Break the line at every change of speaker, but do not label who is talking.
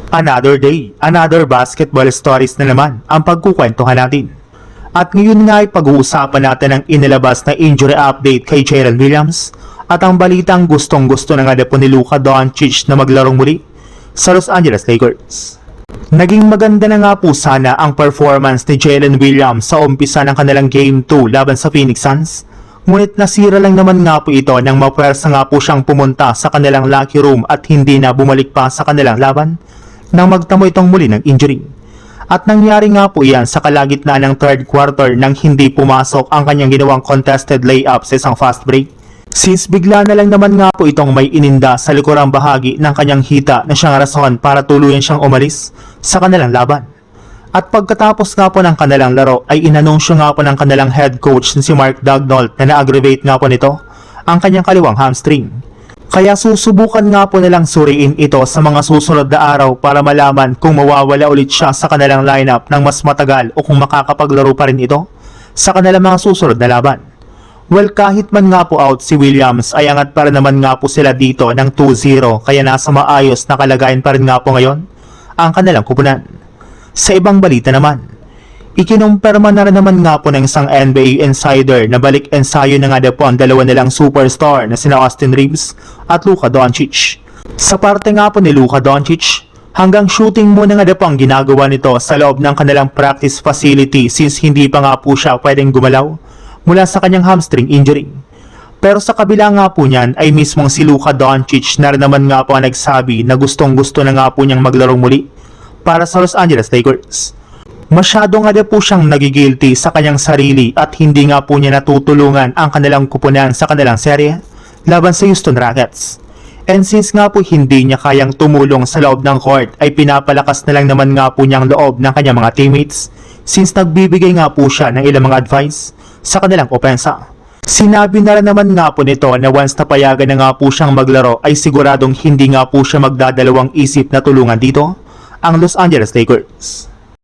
Another day, another basketball stories na naman ang pagkukwentuhan natin. At ngayon nga ay pag-uusapan natin ang inilabas na injury update kay Jalen Williams at ang balitang gustong-gusto na nga po ni Luka Doncic na maglarong muli sa Los Angeles Lakers. Naging maganda na nga po sana ang performance ni Jalen Williams sa umpisa ng kanilang Game 2 laban sa Phoenix Suns. Ngunit nasira lang naman nga po ito nang mapwersa nga po siyang pumunta sa kanilang locker room at hindi na bumalik pa sa kanilang laban nang magtamo itong muli ng injury. At nangyari nga po iyan sa kalagitnaan ng third quarter nang hindi pumasok ang kanyang ginawang contested layup sa isang fast break. Since bigla na lang naman nga po itong may ininda sa likurang bahagi ng kanyang hita na siyang rason para tuluyan siyang umalis sa kanilang laban. At pagkatapos nga po ng kanilang laro ay inanunsyo nga po ng kanilang head coach si Mark Daigneault na na-aggravate nga po nito ang kanyang kaliwang hamstring. Kaya susubukan nga po nilang suriin ito sa mga susunod na araw para malaman kung mawawala ulit siya sa kanilang lineup ng mas matagal o kung makakapaglaro pa rin ito sa kanilang mga susunod na laban. Well, kahit man nga po out si Williams ay angat pa rin naman nga po sila dito ng 2-0 kaya nasa maayos na kalagayan pa rin nga po ngayon ang kanilang kupunan. Sa ibang balita naman, ikinumpirma na rin naman nga po ng isang NBA insider na balik ensayo na nga po ang dalawa nilang superstar na sina Austin Reeves at Luka Doncic. Sa parte nga po ni Luka Doncic, hanggang shooting muna nga po ang ginagawa nito sa loob ng kanilang practice facility since hindi pa nga po siya pwedeng gumalaw mula sa kanyang hamstring injury. Pero sa kabila nga po niyan ay mismong si Luka Doncic na rin naman nga po ang nagsabi na gustong-gusto na nga po niyang maglaro muli para sa Los Angeles Lakers. Masyado nga po siyang nagigilty sa kanyang sarili at hindi nga po niya natutulungan ang kanilang kupunan sa kanilang serye laban sa Houston Rockets. And since nga po hindi niya kayang tumulong sa loob ng court ay pinapalakas na lang naman nga po niyang loob ng kanyang mga teammates since nagbibigay nga po siya ng ilang mga advice sa kanilang opensa. Sinabi na rin naman nga po nito na once napayagan na nga po siyang maglaro ay siguradong hindi nga po siya magdadalawang isip na tulungan dito ang Los Angeles Lakers.